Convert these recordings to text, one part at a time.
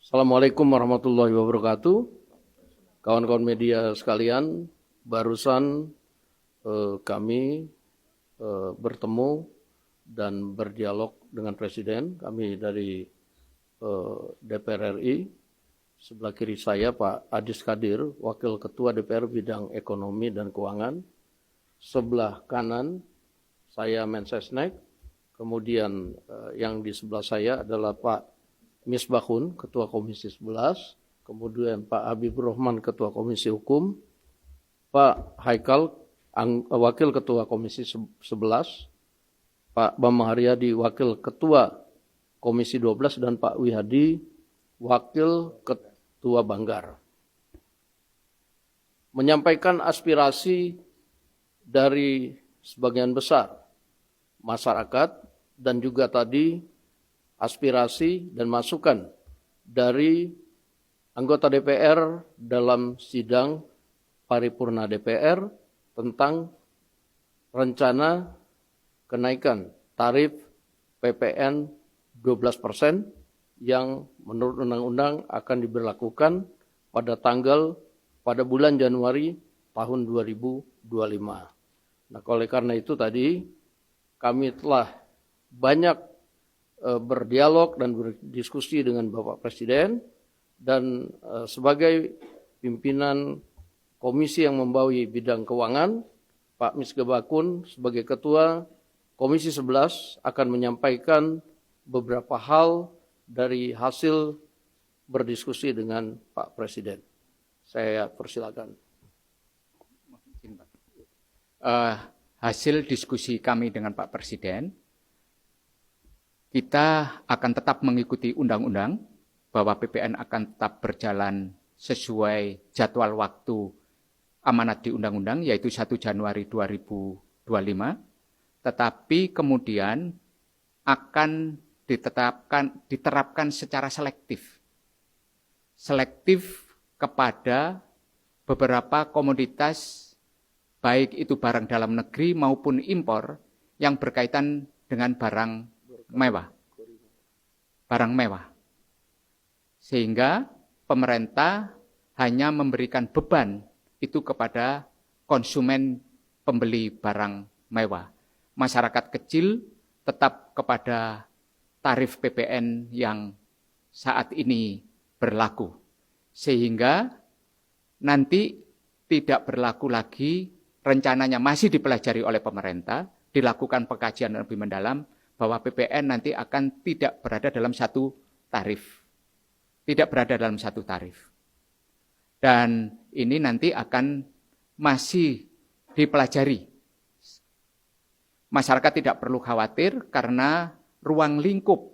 Assalamualaikum warahmatullahi wabarakatuh. Kawan-kawan media sekalian, barusan kami bertemu dan berdialog dengan Presiden. Kami dari DPR RI. Sebelah kiri saya Pak Adis Kadir, Wakil Ketua DPR bidang Ekonomi dan Keuangan. Sebelah kanan saya Mensesnek. Kemudian yang di sebelah saya adalah Pak Misbahun, Ketua Komisi 11, kemudian Pak Habibur Rahman, Ketua Komisi Hukum, Pak Haikal, Wakil Ketua Komisi 11, Pak Bambang Haryadi, Wakil Ketua Komisi 12, dan Pak Wihadi, Wakil Ketua Banggar. Menyampaikan aspirasi dari sebagian besar masyarakat dan juga tadi aspirasi dan masukan dari anggota DPR dalam sidang paripurna DPR tentang rencana kenaikan tarif PPN 12% yang menurut undang-undang akan diberlakukan pada bulan Januari tahun 2025. Nah, oleh karena itu tadi kami telah banyak berdialog dan berdiskusi dengan Bapak Presiden, dan sebagai pimpinan komisi yang membawahi bidang keuangan, Pak Misbahun sebagai Ketua Komisi 11 akan menyampaikan beberapa hal dari hasil berdiskusi dengan Pak Presiden. Saya persilakan. Hasil diskusi kami dengan Pak Presiden, kita akan tetap mengikuti undang-undang bahwa PPN akan tetap berjalan sesuai jadwal waktu amanat di undang-undang, yaitu 1 Januari 2025, tetapi kemudian akan diterapkan secara selektif kepada beberapa komoditas, baik itu barang dalam negeri maupun impor yang berkaitan dengan barang mewah. Sehingga pemerintah hanya memberikan beban itu kepada konsumen pembeli barang mewah. Masyarakat kecil tetap kepada tarif PPN yang saat ini berlaku. Sehingga nanti tidak berlaku lagi, rencananya masih dipelajari oleh pemerintah, dilakukan pengkajian lebih mendalam, bahwa PPN nanti akan tidak berada dalam satu tarif. Dan ini nanti akan masih dipelajari. Masyarakat tidak perlu khawatir karena ruang lingkup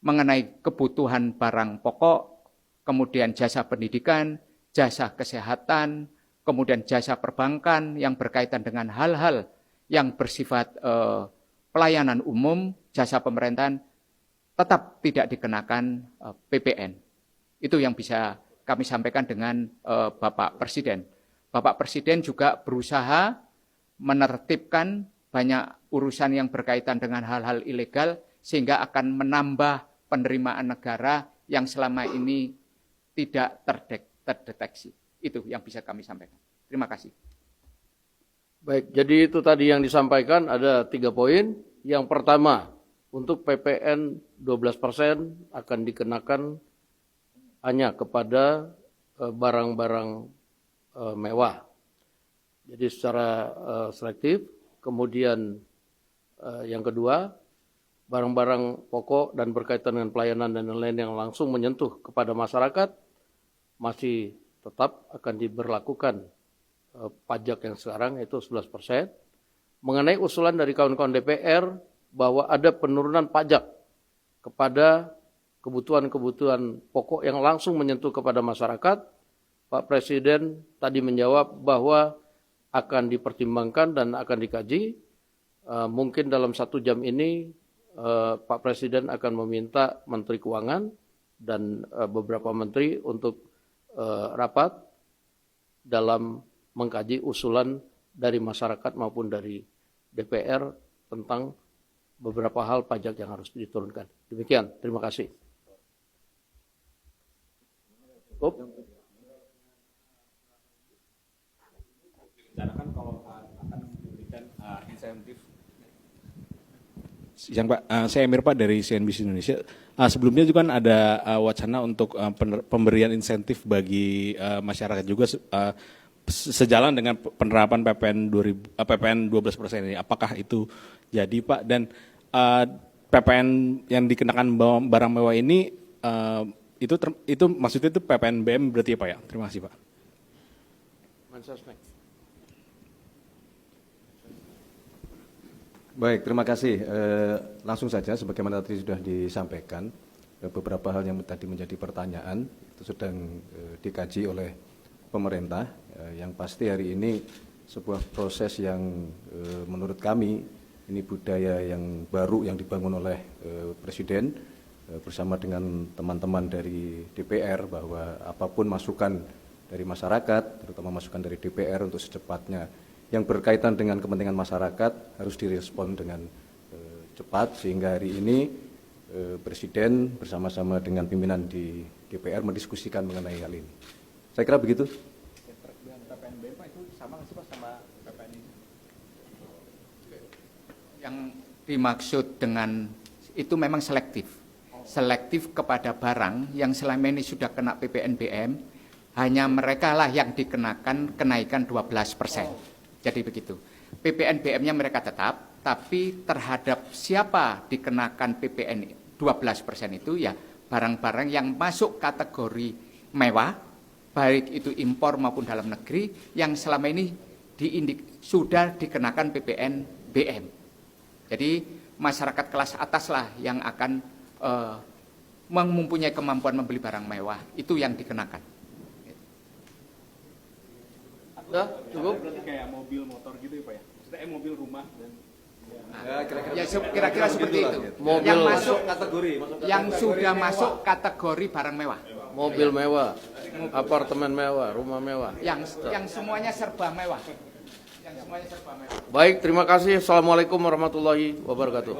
mengenai kebutuhan barang pokok, kemudian jasa pendidikan, jasa kesehatan, kemudian jasa perbankan yang berkaitan dengan hal-hal yang bersifat pelayanan umum, jasa pemerintahan, tetap tidak dikenakan PPN. Itu yang bisa kami sampaikan dengan Bapak Presiden. Bapak Presiden juga berusaha menertibkan banyak urusan yang berkaitan dengan hal-hal ilegal, sehingga akan menambah penerimaan negara yang selama ini tidak terdeteksi. Itu yang bisa kami sampaikan. Terima kasih. Baik, jadi itu tadi yang disampaikan ada 3 poin. Yang pertama, untuk PPN 12% akan dikenakan hanya kepada barang-barang mewah. Jadi secara selektif. Kemudian yang kedua, barang-barang pokok dan berkaitan dengan pelayanan dan lain-lain yang langsung menyentuh kepada masyarakat masih tetap akan diberlakukan pajak yang sekarang, yaitu 11%. Mengenai usulan dari kawan-kawan DPR bahwa ada penurunan pajak kepada kebutuhan-kebutuhan pokok yang langsung menyentuh kepada masyarakat, Pak Presiden tadi menjawab bahwa akan dipertimbangkan dan akan dikaji. Mungkin dalam 1 jam ini Pak Presiden akan meminta Menteri Keuangan dan beberapa menteri untuk rapat dalam mengkaji usulan dari masyarakat maupun dari DPR tentang beberapa hal pajak yang harus diturunkan. Demikian, terima kasih. Cukup. Rencanakan kalau akan diberikan insentif. Yang Pak, saya Emir Pak dari CNBC Indonesia. Sebelumnya juga kan ada wacana untuk pemberian insentif bagi masyarakat juga sejalan dengan penerapan PPN 12% ini. Apakah itu jadi Pak? Dan PPN yang dikenakan barang mewah ini itu maksudnya itu PPNBM berarti ya Pak ya? Terima kasih Pak. Mensesnek. Baik, terima kasih. Langsung saja, sebagaimana tadi sudah disampaikan, beberapa hal yang tadi menjadi pertanyaan itu sedang dikaji oleh pemerintah. Yang pasti hari ini sebuah proses yang menurut kami ini budaya yang baru yang dibangun oleh Presiden bersama dengan teman-teman dari DPR, bahwa apapun masukan dari masyarakat, terutama masukan dari DPR untuk secepatnya yang berkaitan dengan kepentingan masyarakat harus direspon dengan cepat, sehingga hari ini Presiden bersama-sama dengan pimpinan di DPR mendiskusikan mengenai hal ini. Saya kira begitu. PPNBM Pak itu sama nggak sih Pak sama PPN ini? Yang dimaksud dengan itu memang selektif. Selektif kepada barang yang selama ini sudah kena PPNBM, hanya mereka lah yang dikenakan kenaikan 12%. Jadi begitu. PPNBM-nya mereka tetap, tapi terhadap siapa dikenakan PPN 12% itu ya barang-barang yang masuk kategori mewah, baik itu impor maupun dalam negeri, yang selama ini sudah dikenakan PPNBM. Jadi masyarakat kelas atas lah yang akan mempunyai kemampuan membeli barang mewah, itu yang dikenakan. Sudah, cukup. Berarti kayak mobil, motor gitu ya Pak ya? Maksudnya mobil, rumah dan Ya kira-kira seperti itu. Mobil yang masuk kategori, yang sudah masuk kategori barang mewah. Mobil mewah, apartemen mewah, rumah mewah. Yang semuanya serba mewah. Yang semuanya serba mewah. Baik, terima kasih. Assalamualaikum warahmatullahi wabarakatuh.